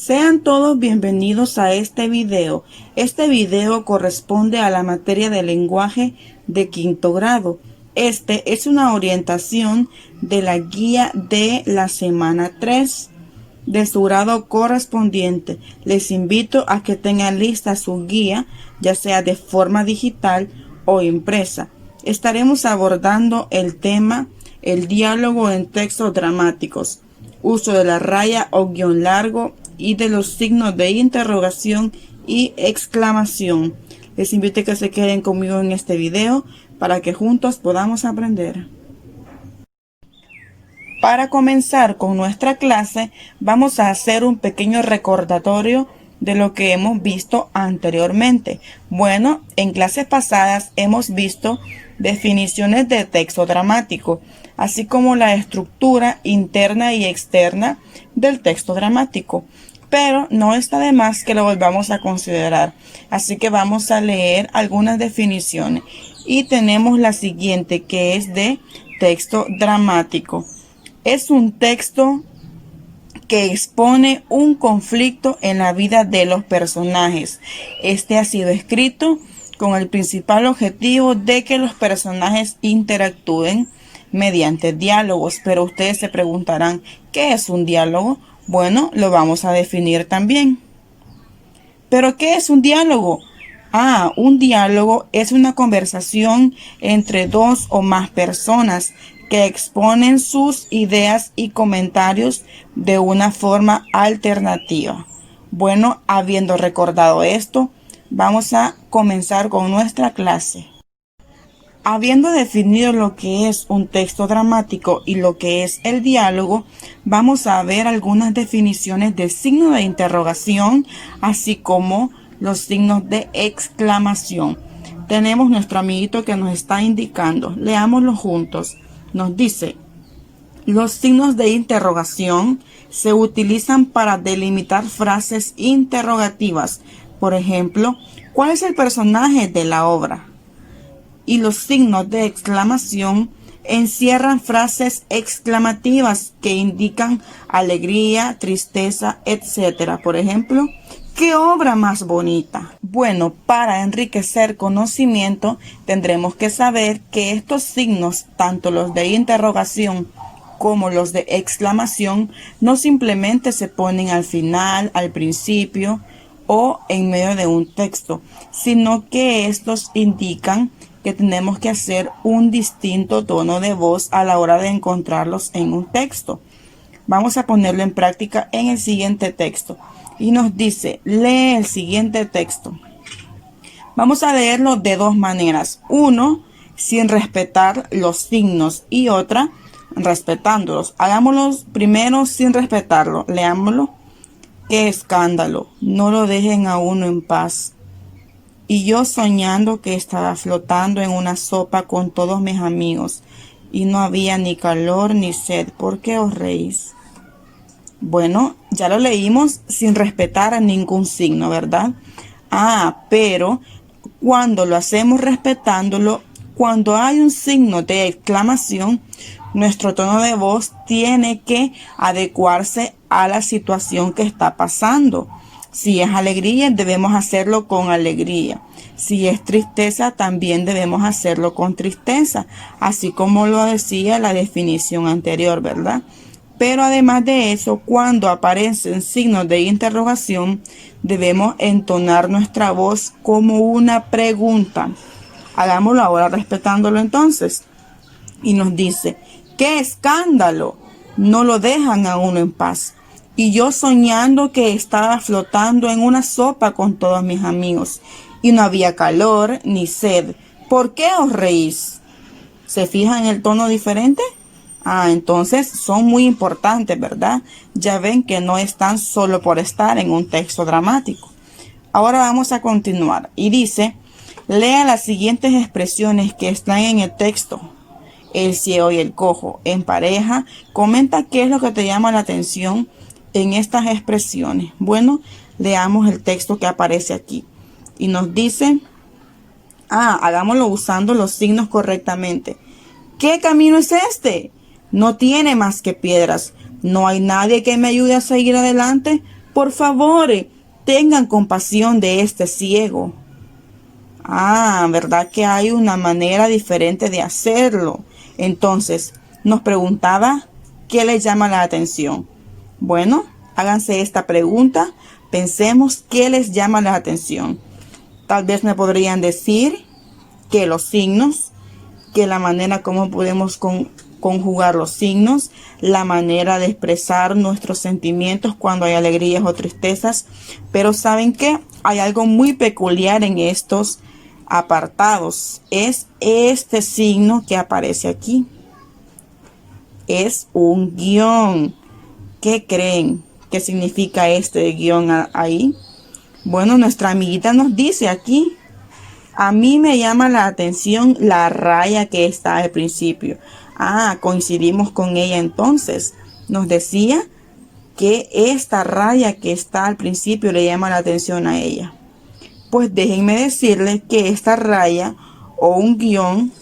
Sean todos bienvenidos a este video. Este video corresponde a la materia de lenguaje de quinto grado. Este es una orientación de la guía de la semana 3 de su grado correspondiente. Les invito a que tengan lista su guía, ya sea de forma digital o impresa. Estaremos abordando el tema el diálogo en textos dramáticos, uso de la raya o guión largo y de los signos de interrogación y exclamación. Les invito a que se queden conmigo en este video para que juntos podamos aprender. Para comenzar con nuestra clase, vamos a hacer un pequeño recordatorio de lo que hemos visto anteriormente. Bueno, en clases pasadas hemos visto definiciones de texto dramático, así como la estructura interna y externa del texto dramático. Pero no está de más que lo volvamos a considerar. Así que vamos a leer algunas definiciones. Y tenemos la siguiente, que es de texto dramático. Es un texto que expone un conflicto en la vida de los personajes. Este ha sido escrito con el principal objetivo de que los personajes interactúen mediante diálogos. Pero ustedes se preguntarán, ¿qué es un diálogo? Bueno, lo vamos a definir también. ¿Pero qué es un diálogo? Un diálogo es una conversación entre dos o más personas que exponen sus ideas y comentarios de una forma alternativa. Bueno, habiendo recordado esto, vamos a comenzar con nuestra clase. Habiendo definido lo que es un texto dramático y lo que es el diálogo, vamos a ver algunas definiciones de signo de interrogación, así como los signos de exclamación. Tenemos nuestro amiguito que nos está indicando. Leámoslo juntos. Nos dice: los signos de interrogación se utilizan para delimitar frases interrogativas. Por ejemplo, ¿cuál es el personaje de la obra? Y los signos de exclamación encierran frases exclamativas que indican alegría, tristeza, etc. Por ejemplo, ¿qué obra más bonita? Bueno, para enriquecer conocimiento tendremos que saber que estos signos, tanto los de interrogación como los de exclamación, no simplemente se ponen al final, al principio o en medio de un texto, sino que estos indican que tenemos que hacer un distinto tono de voz a la hora de encontrarlos en un texto. Vamos a ponerlo en práctica en el siguiente texto. Y nos dice, lee el siguiente texto. Vamos a leerlo de dos maneras. Uno, sin respetar los signos, y otra, respetándolos. Hagámoslo primero sin respetarlo. Leámoslo. ¡Qué escándalo! No lo dejen a uno en paz. Y yo soñando que estaba flotando en una sopa con todos mis amigos, y no había ni calor ni sed. ¿Por qué os reís? Bueno, ya lo leímos sin respetar a ningún signo, ¿verdad? Pero cuando lo hacemos respetándolo, cuando hay un signo de exclamación, nuestro tono de voz tiene que adecuarse a la situación que está pasando. Si es alegría, debemos hacerlo con alegría. Si es tristeza, también debemos hacerlo con tristeza, así como lo decía la definición anterior, ¿verdad? Pero además de eso, cuando aparecen signos de interrogación, debemos entonar nuestra voz como una pregunta. Hagámoslo ahora respetándolo entonces. Y nos dice, ¡qué escándalo! No lo dejan a uno en paz. Y yo soñando que estaba flotando en una sopa con todos mis amigos, y no había calor ni sed. ¿Por qué os reís? ¿Se fijan en el tono diferente? Entonces son muy importantes, ¿verdad? Ya ven que no están solo por estar en un texto dramático. Ahora vamos a continuar. Y dice, lea las siguientes expresiones que están en el texto. El ciego y el cojo en pareja. Comenta qué es lo que te llama la atención en estas expresiones. Bueno, leamos el texto que aparece aquí. Y nos dice, hagámoslo usando los signos correctamente. ¿Qué camino es este? No tiene más que piedras. No hay nadie que me ayude a seguir adelante. Por favor, tengan compasión de este ciego. Ah, ¿verdad que hay una manera diferente de hacerlo? Entonces, nos preguntaba, ¿qué les llama la atención? Bueno, háganse esta pregunta, pensemos qué les llama la atención. Tal vez me podrían decir que los signos, que la manera como podemos conjugar los signos, la manera de expresar nuestros sentimientos cuando hay alegrías o tristezas. Pero ¿saben qué? Hay algo muy peculiar en estos apartados. Es este signo que aparece aquí. Es un guión. ¿Qué creen que significa este guión ahí? Bueno, nuestra amiguita nos dice aquí, a mí me llama la atención la raya que está al principio. Ah, coincidimos con ella entonces. Nos decía que esta raya que está al principio le llama la atención a ella. Pues déjenme decirles que esta raya o un guión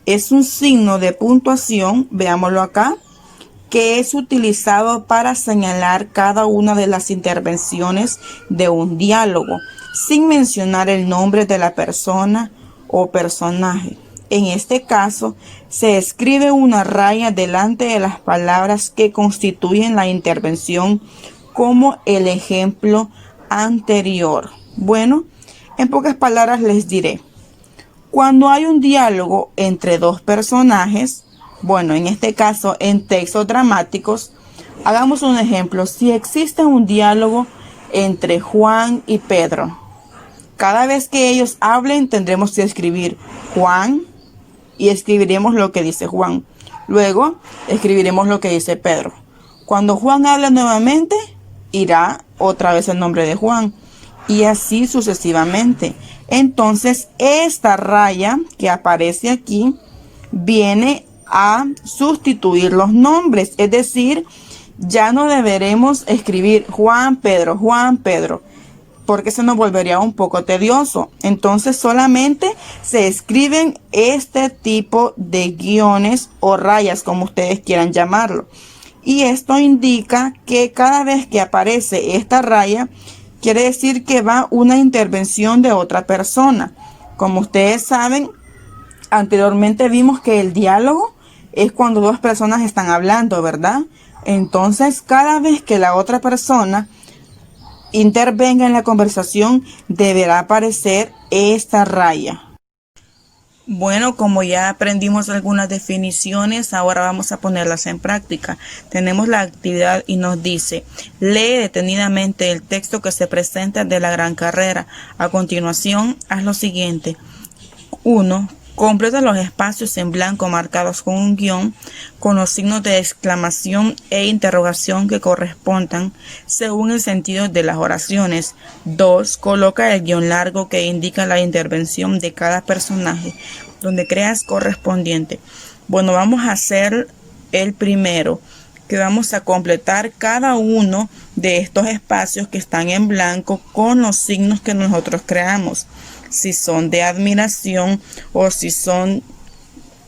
es un signo de puntuación, veámoslo acá, que es utilizado para señalar cada una de las intervenciones de un diálogo, sin mencionar el nombre de la persona o personaje. En este caso, se escribe una raya delante de las palabras que constituyen la intervención, como el ejemplo anterior. Bueno, en pocas palabras les diré, cuando hay un diálogo entre dos personajes, bueno, en este caso en textos dramáticos, hagamos un ejemplo. Si existe un diálogo entre Juan y Pedro, cada vez que ellos hablen tendremos que escribir Juan y escribiremos lo que dice Juan. Luego escribiremos lo que dice Pedro. Cuando Juan habla nuevamente, irá otra vez el nombre de Juan y así sucesivamente. Entonces esta raya que aparece aquí viene a sustituir los nombres, es decir, ya no deberemos escribir Juan Pedro, porque se nos volvería un poco tedioso. Entonces solamente se escriben este tipo de guiones o rayas, como ustedes quieran llamarlo, y esto indica que cada vez que aparece esta raya quiere decir que va una intervención de otra persona. Como ustedes saben, anteriormente vimos que el diálogo es cuando dos personas están hablando, ¿verdad? Entonces, cada vez que la otra persona intervenga en la conversación, deberá aparecer esta raya. Bueno, como ya aprendimos algunas definiciones, ahora vamos a ponerlas en práctica. Tenemos la actividad y nos dice, lee detenidamente el texto que se presenta de la gran carrera. A continuación, haz lo siguiente. 1. Completa los espacios en blanco marcados con un guión, con los signos de exclamación e interrogación que correspondan según el sentido de las oraciones. 2. Coloca el guión largo que indica la intervención de cada personaje, donde creas correspondiente. Bueno, vamos a hacer el primero, que vamos a completar cada uno de estos espacios que están en blanco con los signos que nosotros creamos. Si son de admiración o si son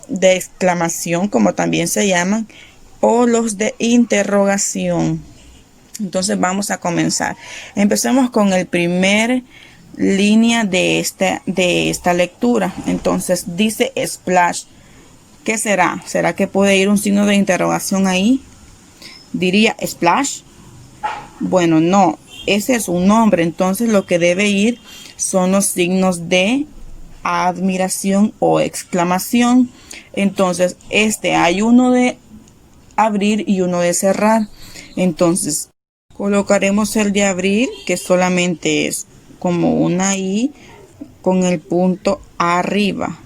de exclamación, como también se llaman, o los de interrogación. Entonces vamos a comenzar. Empecemos con el primer línea de esta lectura. Entonces dice splash. ¿Qué será? ¿Será que puede ir un signo de interrogación ahí? Diría splash. Bueno, no. Ese es un nombre. Entonces lo que debe ir son los signos de admiración o exclamación. Entonces hay uno de abrir y uno de cerrar. Entonces colocaremos el de abrir, que solamente es como una I con el punto arriba.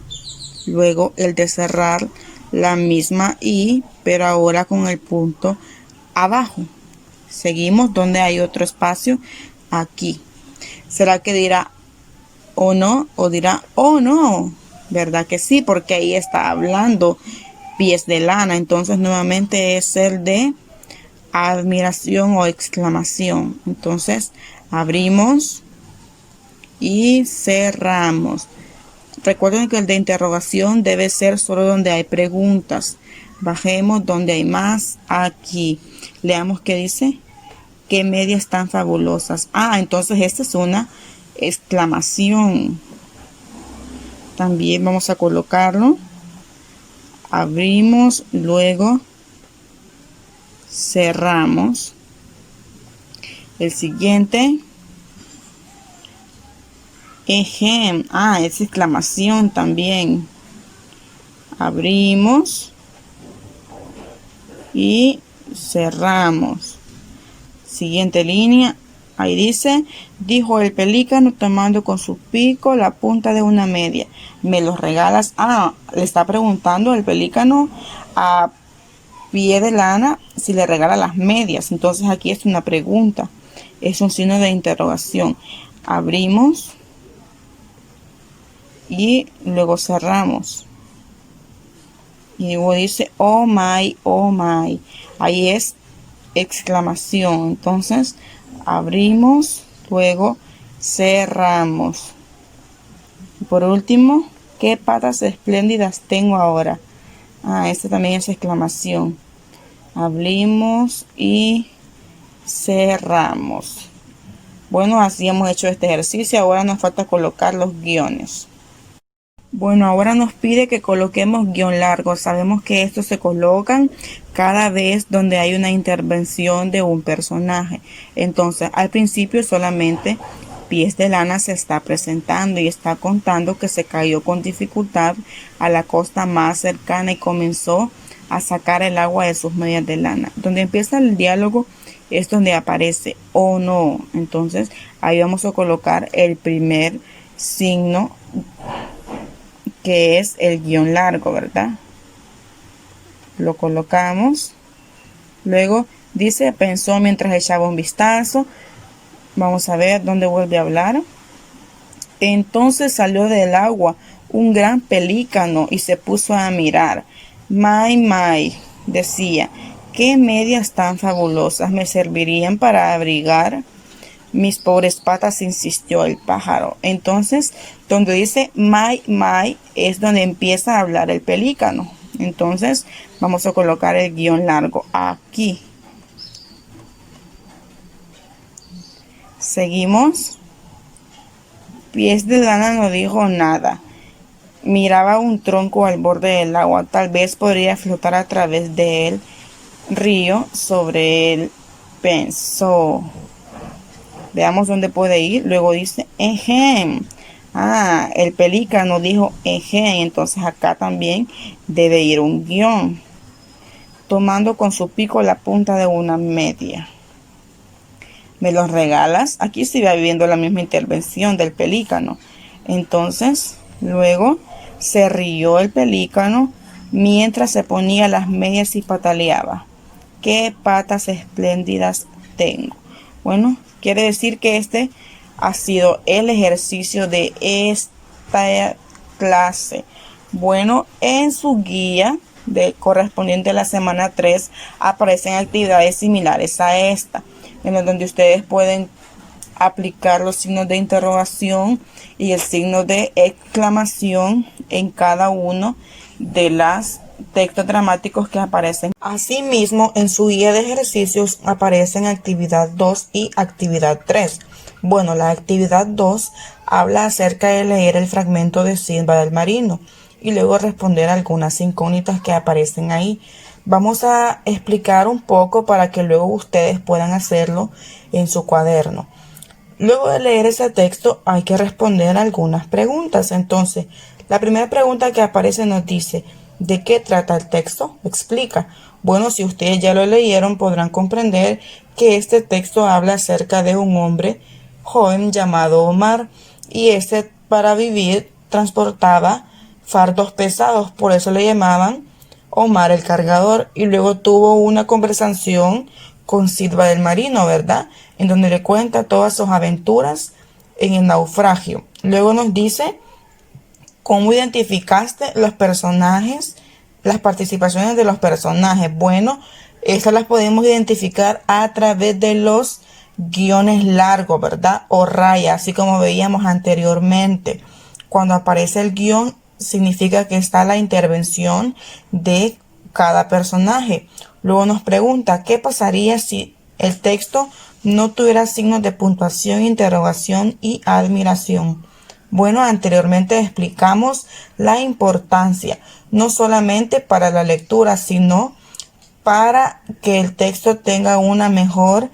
Luego el de cerrar, la misma I, pero ahora con el punto abajo. Seguimos donde hay otro espacio, aquí. ¿Será que dirá o no? O dirá o no. ¿Verdad que sí? Porque ahí está hablando pies de lana. Entonces nuevamente es el de admiración o exclamación. Entonces abrimos y cerramos. Recuerden que el de interrogación debe ser solo donde hay preguntas. Bajemos donde hay más, aquí. Leamos qué dice. qué medias tan fabulosas. Entonces esta es una exclamación. También vamos a colocarlo. Abrimos, luego cerramos. El siguiente. Ejem. Es exclamación también. Abrimos y cerramos. Siguiente línea. Ahí dice, dijo el pelícano tomando con su pico la punta de una media. ¿Me los regalas? Le está preguntando el pelícano a Pie de Lana si le regala las medias. Entonces aquí es una pregunta. Es un signo de interrogación. Abrimos y luego cerramos. Y luego dice, oh my, oh my. Ahí es exclamación. Entonces abrimos, luego cerramos. Y por último, qué patas espléndidas tengo ahora. Este también es exclamación. Abrimos y cerramos. Bueno, así hemos hecho este ejercicio. Ahora nos falta colocar los guiones. Bueno, ahora nos pide que coloquemos guión largo. Sabemos que estos se colocan cada vez donde hay una intervención de un personaje. Entonces, al principio solamente Pies de Lana se está presentando y está contando que se cayó con dificultad a la costa más cercana y comenzó a sacar el agua de sus medias de lana. Donde empieza el diálogo es donde aparece "oh no". Entonces, ahí vamos a colocar el primer signo, que es el guión largo, ¿verdad? Lo colocamos. Luego dice, pensó mientras echaba un vistazo. Vamos a ver dónde vuelve a hablar. Entonces salió del agua un gran pelícano y se puso a mirar. My, decía, qué medias tan fabulosas me servirían para abrigar mis pobres patas, insistió el pájaro. Entonces, donde dice my, es donde empieza a hablar el pelícano. Entonces, vamos a colocar el guión largo aquí. Seguimos. Pies de Lana no dijo nada. Miraba un tronco al borde del agua. Tal vez podría flotar a través del río sobre él, pensó. Veamos dónde puede ir. Luego dice, ejem. El pelícano dijo ejem. Entonces acá también debe ir un guión. Tomando con su pico la punta de una media. ¿Me los regalas? Aquí se va viviendo la misma intervención del pelícano. Entonces, luego se rió el pelícano mientras se ponía las medias y pataleaba. ¡Qué patas espléndidas tengo! Bueno, quiere decir que este ha sido el ejercicio de esta clase. Bueno, en su guía correspondiente a la semana 3 aparecen actividades similares a esta, en donde ustedes pueden aplicar los signos de interrogación y el signo de exclamación en cada uno de los textos dramáticos que aparecen. Asimismo, en su guía de ejercicios aparecen actividad 2 y actividad 3. Bueno, la actividad 2 habla acerca de leer el fragmento de Sindbad del Marino y luego responder algunas incógnitas que aparecen ahí. Vamos a explicar un poco para que luego ustedes puedan hacerlo en su cuaderno. Luego de leer ese texto hay que responder algunas preguntas. Entonces, la primera pregunta que aparece nos dice, ¿de qué trata el texto? Explica. Bueno, si ustedes ya lo leyeron podrán comprender que este texto habla acerca de un hombre joven llamado Omar y para vivir transportaba fardos pesados, por eso le llamaban Omar el cargador, y luego tuvo una conversación con Sindbad del Marino, ¿verdad? En donde le cuenta todas sus aventuras en el naufragio. Luego nos dice cómo identificaste los personajes, las participaciones de los personajes. Bueno, esas las podemos identificar a través de los guiones largos, ¿verdad? O rayas, así como veíamos anteriormente. Cuando aparece el guión, significa que está la intervención de cada personaje. Luego nos pregunta, ¿qué pasaría si el texto no tuviera signos de puntuación, interrogación y admiración. Bueno, anteriormente explicamos la importancia, no solamente para la lectura, sino para que el texto tenga una mejor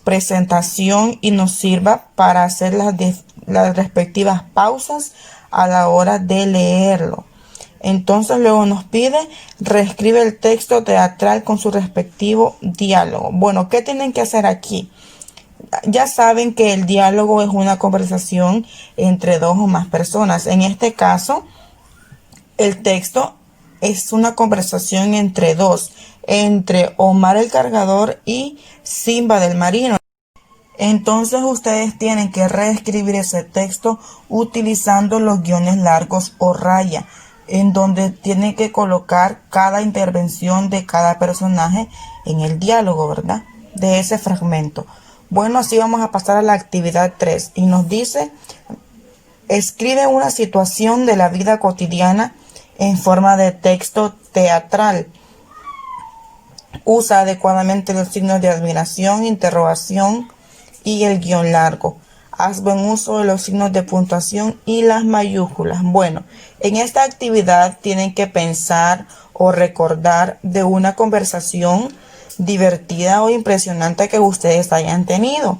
presentación y nos sirva para hacer las respectivas pausas a la hora de leerlo. Entonces luego nos pide reescribe el texto teatral con su respectivo diálogo. Bueno, ¿qué tienen que hacer aquí? Ya saben que el diálogo es una conversación entre dos o más personas. En este caso, el texto es una conversación entre dos, entre Omar el cargador y Simba del marino. Entonces ustedes tienen que reescribir ese texto utilizando los guiones largos o raya, en donde tienen que colocar cada intervención de cada personaje en el diálogo, ¿verdad? De ese fragmento. Bueno, así vamos a pasar a la actividad 3 y nos dice, escribe una situación de la vida cotidiana en forma de texto teatral. Usa adecuadamente los signos de admiración, interrogación y el guión largo. Haz buen uso de los signos de puntuación y las mayúsculas. Bueno, en esta actividad tienen que pensar o recordar de una conversación divertida o impresionante que ustedes hayan tenido,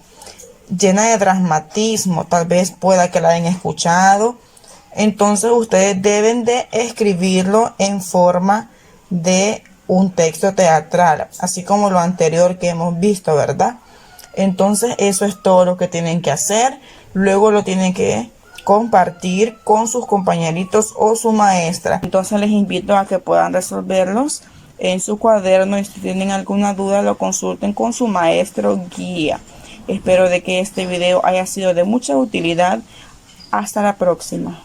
llena de dramatismo, tal vez pueda que la hayan escuchado. Entonces ustedes deben de escribirlo en forma de un texto teatral, así como lo anterior que hemos visto, ¿verdad? Entonces eso es todo lo que tienen que hacer. Luego lo tienen que compartir con sus compañeritos o su maestra. Entonces les invito a que puedan resolverlos en su cuaderno y si tienen alguna duda lo consulten con su maestro guía. Espero de que este video haya sido de mucha utilidad. Hasta la próxima.